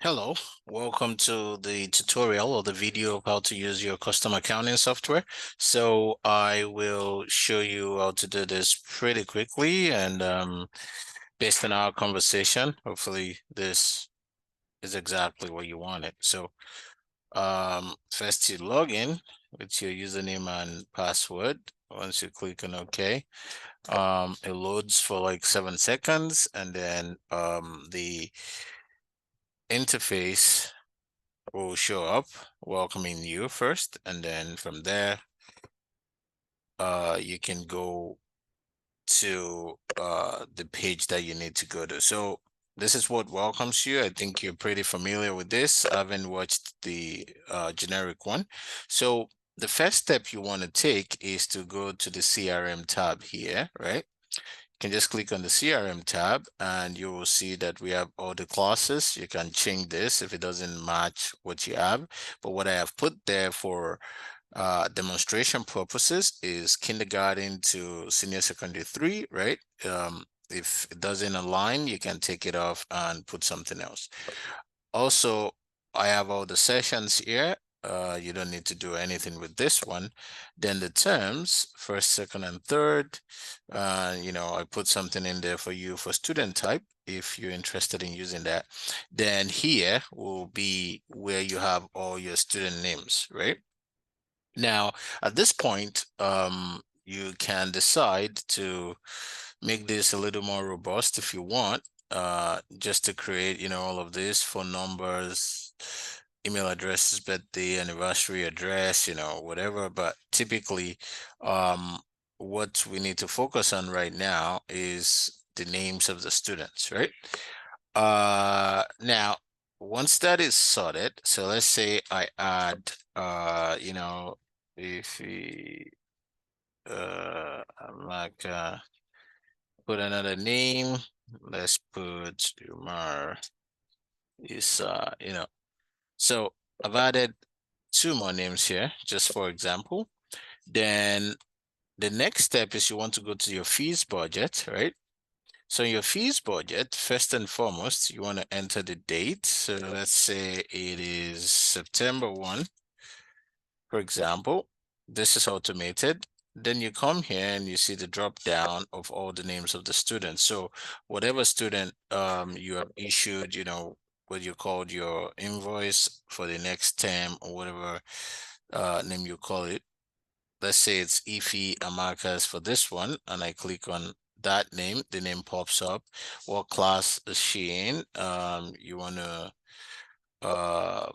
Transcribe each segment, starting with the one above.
Hello, welcome to the tutorial or the video of how to use your custom accounting software. So I will show you how to do this pretty quickly and based on our conversation, hopefully this is exactly what you wanted. So first you log in with your username and password. Once you click on OK, it loads for like 7 seconds and then the interface will show up welcoming you first, and then from there you can go to the page that you need to go to. So this is what welcomes you. I think you're pretty familiar with this. I haven't watched the generic one. So the first step you want to take is to go to the CRM tab here, right? Can just click on the CRM tab and you will see that we have all the classes. You can change this if it doesn't match what you have. But what I have put there for demonstration purposes is kindergarten to senior secondary 3, right? If it doesn't align, you can take it off and put something else. Also, I have all the sessions here. You don't need to do anything with this one. Then the terms, first, second, and third. I put something in there for you for student type if you're interested in using that. Then here will be where you have all your student names, right? Now, at this point, you can decide to make this a little more robust if you want, just to create, all of this: phone numbers, email addresses, birthday, anniversary, address, whatever. But typically, what we need to focus on right now is the names of the students, right? Now, once that is sorted, so let's say I add, if we, I'm like, put another name. Let's put Umar Isa, So I've added two more names here, just for example. Then the next step is you want to go to your fees budget, right? So in your fees budget, first and foremost, you want to enter the date. So let's say it is September 1, for example. This is automated. Then you come here and you see the drop down of all the names of the students. So whatever student you have issued, what you called your invoice for the next term or whatever name you call it. Let's say it's Ify Amakas for this one, and I click on that name, the name pops up. What class is she in? You want to uh,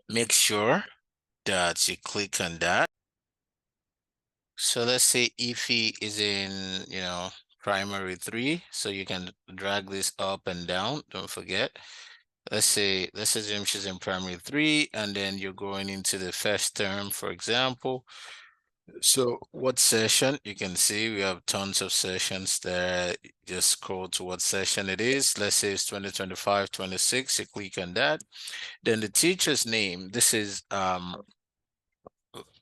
make sure that you click on that. So let's say Ify is in, primary 3. So you can drag this up and down. Don't forget. Let's assume she's in primary 3, and then you're going into the first term, for example. So what session? You can see we have tons of sessions there. Just scroll to what session it is. Let's say it's 2025, 26. You click on that. Then the teacher's name. This is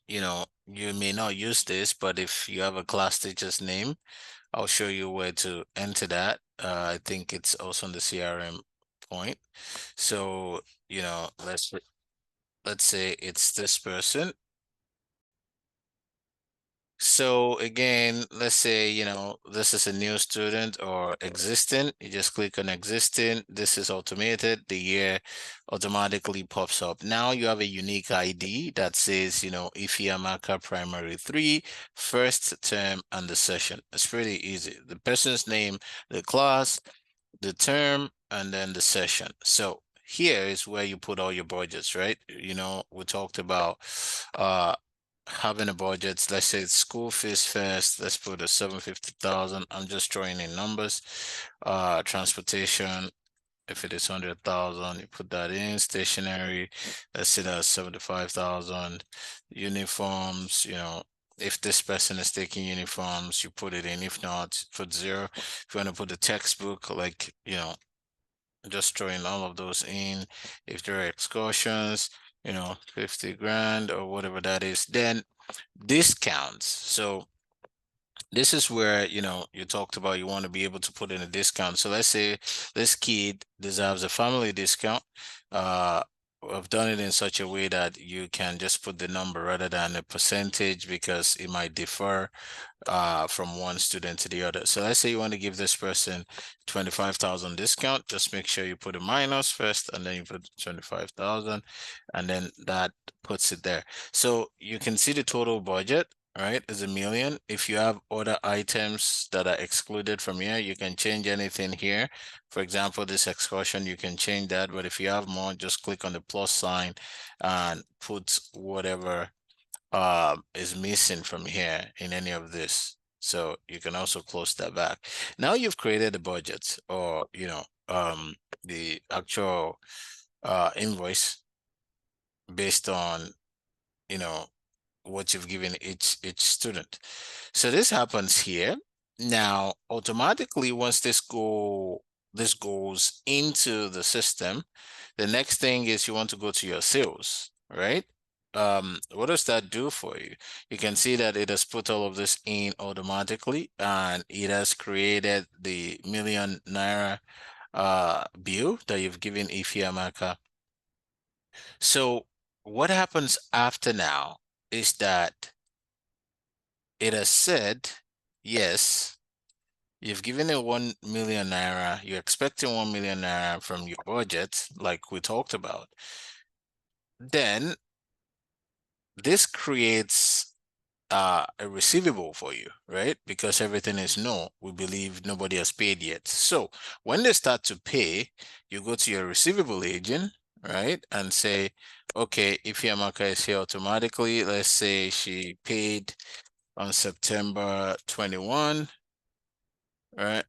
you may not use this, but if you have a class teacher's name, I'll show you where to enter that. I think it's also on the CRM point. So, let's say it's this person. So again, let's say, this is a new student or existing. You just click on existing. This is automated. The year automatically pops up. Now you have a unique ID that says, Ify Amaka Primary 3, first term, and the session. It's pretty easy. The person's name, the class, the term, and then the session. So here is where you put all your budgets, right? We talked about having a budget. Let's say it's school fees first. Let's put a 750,000. I'm just throwing in numbers. Transportation, if it is 100,000, you put that in. Stationery, let's say that's 75,000. Uniforms, if this person is taking uniforms, you put it in. If not, put zero. If you want to put a textbook, like, just throwing all of those in. If there are excursions, 50 grand or whatever that is, then discounts. So this is where, you talked about you want to be able to put in a discount. So let's say this kid deserves a family discount. Uh, I've done it in such a way that you can just put the number rather than a percentage because it might differ from one student to the other. So let's say you want to give this person 25,000 discount, just make sure you put a minus first and then you put 25,000 and then that puts it there. So you can see the total budget, right, is 1 million. If you have other items that are excluded from here, you can change anything here. For example, this excursion, you can change that, but if you have more, just click on the plus sign and put whatever is missing from here in any of this. So you can also close that back. Now you've created a budget or, the actual invoice based on, you know, what you've given each student. So this happens here. Now, automatically, once this goes into the system, the next thing is you want to go to your sales, right? What does that do for you? You can see that it has put all of this in automatically, and it has created the ₦1 million bill that you've given Ifiamaka. So what happens after now is that it has said, yes, you've given it ₦1 million, you're expecting ₦1 million from your budget, like we talked about. Then this creates a receivable for you, right? Because everything is no, we believe nobody has paid yet. So when they start to pay, you go to your receivable agent, right? And say, okay, if Yamaka is here automatically, let's say she paid on September 21, right?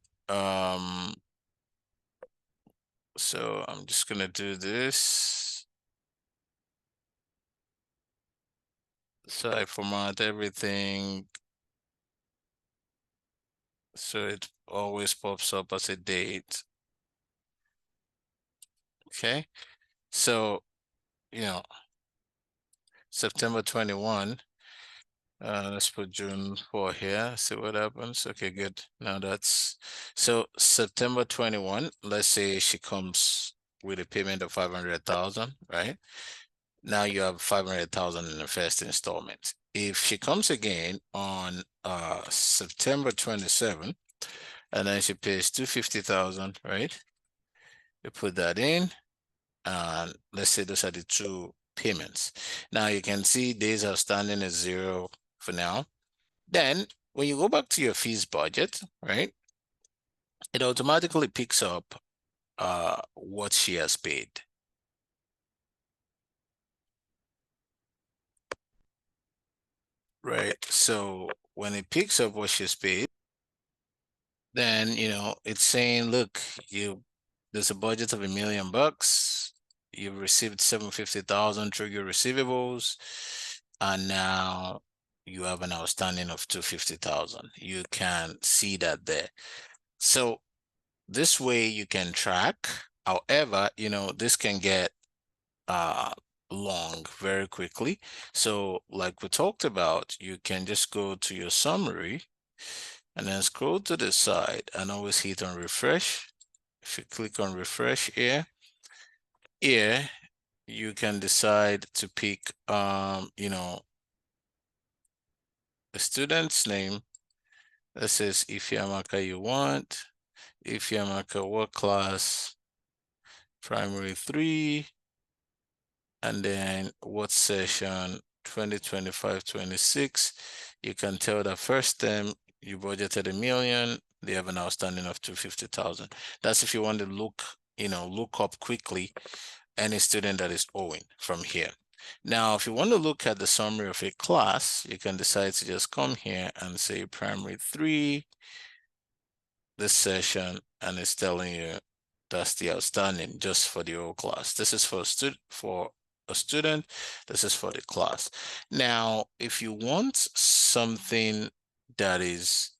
So I'm just gonna do this. So I format everything so it always pops up as a date. Okay, so September 21. Let's put June 4 here, see what happens. Okay, good. Now that's so September 21. Let's say she comes with a payment of 500,000, right? Now you have 500,000 in the first installment. If she comes again on September 27, and then she pays 250,000, right? You put that in, and let's say those are the two payments. Now you can see days outstanding is 0 for now. Then when you go back to your fees budget, right, it automatically picks up what she has paid. Right. So when it picks up what she's paid, then it's saying, look, there's a budget of $1 million. You've received 750,000 through your receivables, and now you have an outstanding of 250,000. You can see that there. So this way you can track. However, this can get uh long very quickly. So like we talked about, you can just go to your summary and then scroll to the side and always hit on refresh. If you click on refresh here, you can decide to pick the student's name. That says Ifiamaka you want, Ifiamaka what class, primary 3, and then what session, 2025-26. You can tell that first term you budgeted $1 million, they have an outstanding of 250,000. That's if you want to look up quickly any student that is owing from here. Now, if you want to look at the summary of a class, you can decide to just come here and say primary 3, this session, and it's telling you that's the outstanding just for the whole class. This is for a student, this is for the class. Now, if you want something that is,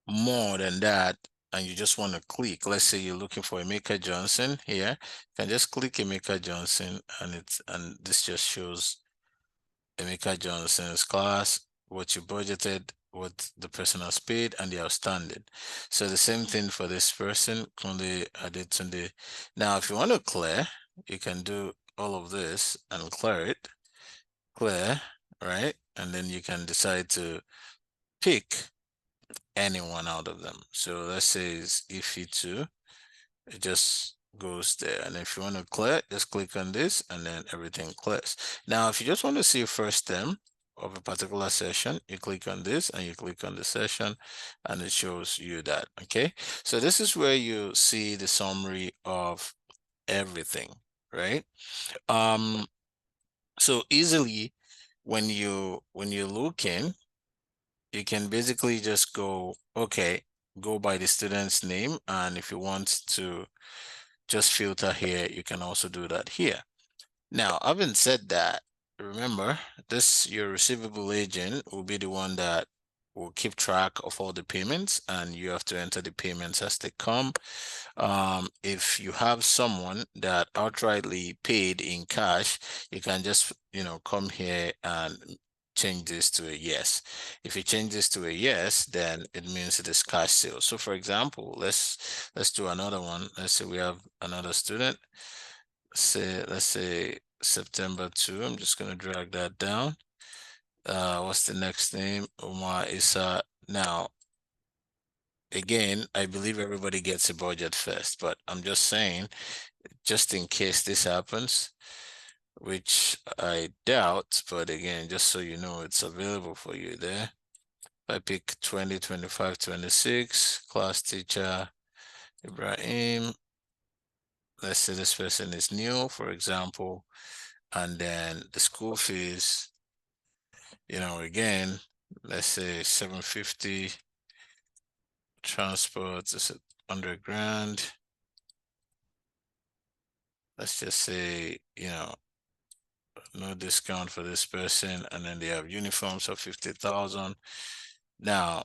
more than that, and you just want to click, let's say you're looking for Emeka Johnson here, you can just click Emeka Johnson, and this just shows Emeka Johnson's class. what you budgeted, what the person has paid, and the outstanding. So the same thing for this person, Kunde Adetunde. Now, if you want to clear, you can do all of this and clear it, clear, right? And then you can decide to pick any one out of them. So let's say it's EFE2, it just goes there. And if you want to clear, just click on this and then everything clears. Now, if you just want to see first term of a particular session, you click on this and you click on the session and it shows you that, okay? So this is where you see the summary of everything, right? So easily when you look in, you can basically just go, okay, go by the student's name. And if you want to just filter here, you can also do that here. Now, having said that, remember this, your receivable agent will be the one that will keep track of all the payments, and you have to enter the payments as they come. If you have someone that outrightly paid in cash, you can just, come here and change this to a yes. If you change this to a yes, then it means it is cash sale. So for example, let's do another one. Let's say we have another student. Let's say September 2. I'm just gonna drag that down. What's the next name? Omar Issa. Now, again, I believe everybody gets a budget first, but I'm just saying, just in case this happens, which I doubt, but again, just so you know, it's available for you there. I pick 20, 25, 26, class teacher, Ibrahim. Let's say this person is new, for example, and then the school fees, again, let's say 750, transport is 100 grand. Let's just say, no discount for this person, and then they have uniforms of 50,000. Now,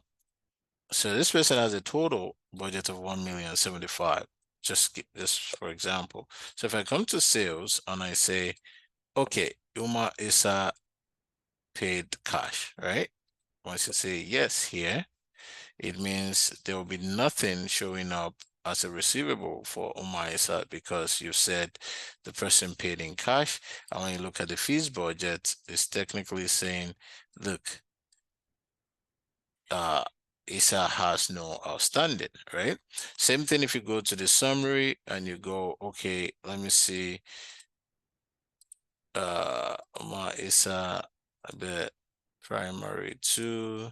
so this person has a total budget of 1,075,000. Just for example. So if I come to sales and I say, okay, Uma Issa paid cash, right? Once you say yes here, it means there will be nothing showing up as a receivable for Uma Issa because you said the person paid in cash. And when you look at the fees budget, it's technically saying, look, Issa has no outstanding, right? Same thing if you go to the summary and you go, okay, let me see, Uma Issa, the primary 2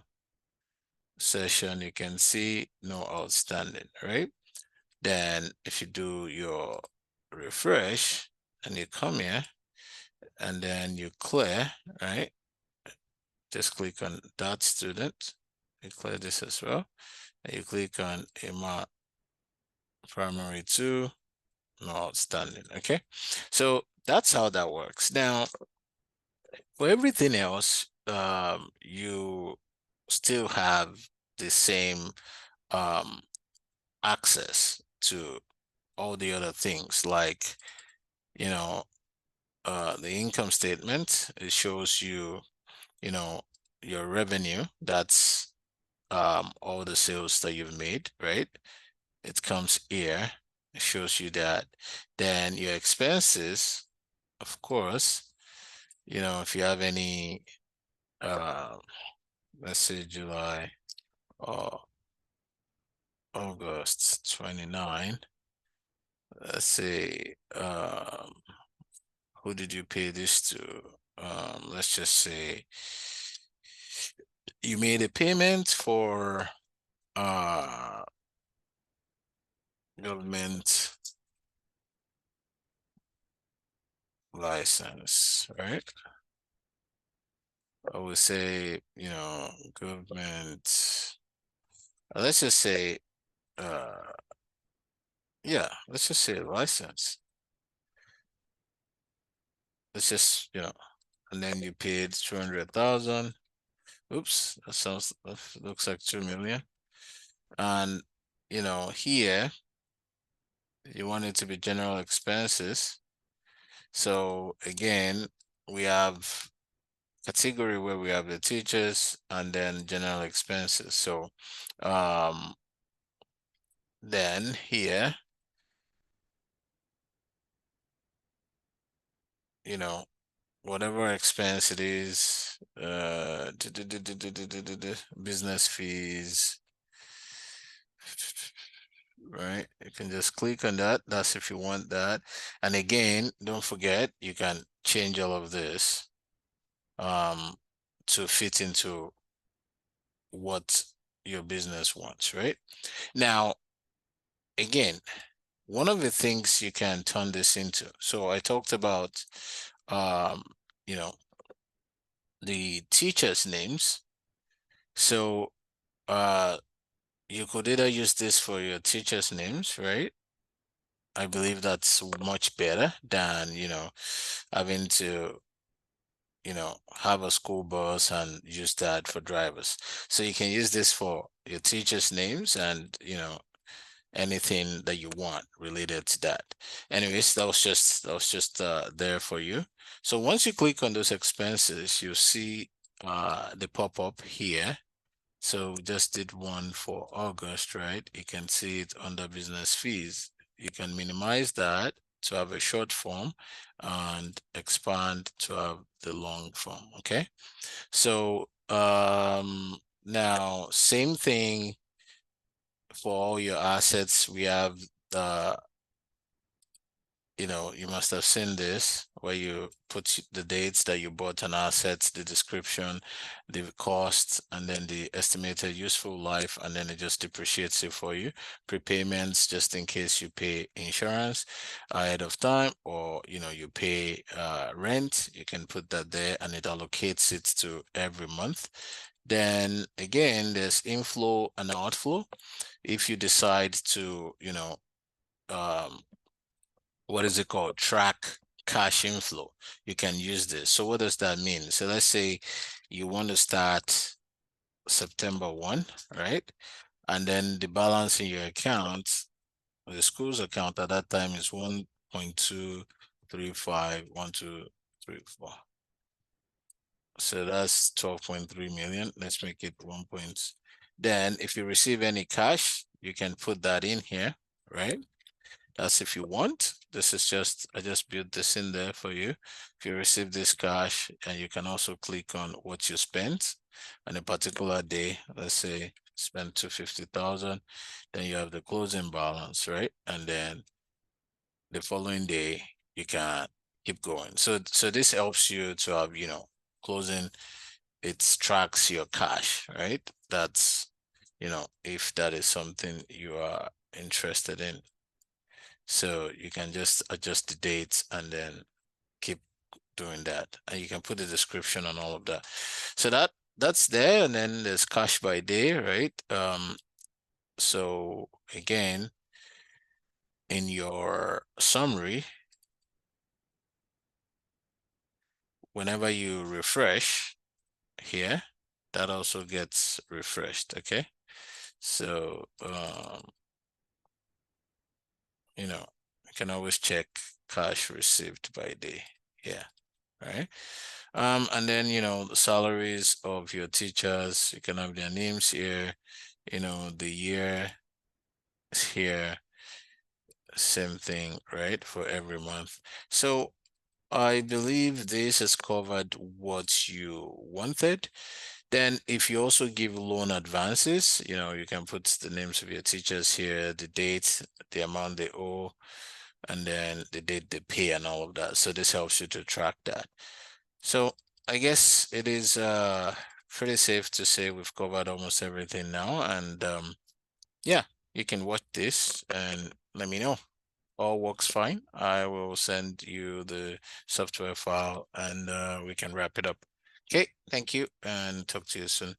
session, you can see no outstanding, right? Then if you do your refresh and you come here and then you clear, right? Just click on that student. You clear this as well. And you click on EMA primary 2, no outstanding. Okay. So that's how that works. Now, for everything else, you still have the same access to all the other things like, you know, the income statement. It shows you, you know, your revenue. That's all the sales that you've made, right? It comes here. It shows you that. Then your expenses, of course, if you have any, uh, let's say July or August 29, let's say, who did you pay this to? Let's just say you made a payment for government license, right? I would say, government, let's just say, uh, yeah, let's just say license. Let's just, and then you paid 200,000. Oops, that looks like 2 million. And, here you want it to be general expenses. So again, we have category where we have the teachers and then general expenses. So um then here, you know, whatever expense it is, business fees, right? You can just click on that. That's if you want that. And again, don't forget, you can change all of this to fit into what your business wants, right? Now, again, one of the things you can turn this into. So I talked about, um, you know, the teachers' names. So uh, you could either use this for your teachers' names, right? I believe that's much better than, having to, have a school bus and use that for drivers. So you can use this for your teachers' names and, anything that you want related to that. Anyways, that was just there for you. So once you click on those expenses, you see the pop-up here. So we just did one for August, right? You can see it under business fees. You can minimize that to have a short form and expand to have the long form. Okay. So now same thing for all your assets. We have the, you must have seen this where you put the dates that you bought an asset, the description, the cost, and then the estimated useful life, and then it just depreciates it for you. Prepayments, just in case you pay insurance ahead of time, or you pay rent, you can put that there and it allocates it to every month. Then again, there's inflow and outflow. If you decide to, um, what is it called? Track cash inflow. You can use this. So what does that mean? So let's say you want to start September 1, right? And then the balance in your account, the school's account at that time is 1.2351234. So that's 12.3 million. Let's make it 1 point. Then if you receive any cash, you can put that in here, right? That's if you want. This is just, I just built this in there for you. If you receive this cash, and you can also click on what you spent on a particular day. Let's say spend 250,000, then you have the closing balance, right? And then the following day you can keep going. So this helps you to have, closing, it tracks your cash, right? That's, if that is something you are interested in. So you can just adjust the dates and then keep doing that. And you can put the description on all of that. So that's there. And then there's cash by day, right? So again, in your summary, whenever you refresh here, that also gets refreshed. Okay. So you can always check cash received by day. Yeah. Right. And then, the salaries of your teachers, you can have their names here, the year is here, same thing, right, for every month. So I believe this has covered what you wanted. Then if you also give loan advances, you can put the names of your teachers here, the date, the amount they owe, and then the date they pay and all of that. So this helps you to track that. So I guess it is pretty safe to say we've covered almost everything now. And yeah, you can watch this and let me know. All works fine. I will send you the software file and we can wrap it up. Okay, thank you and talk to you soon.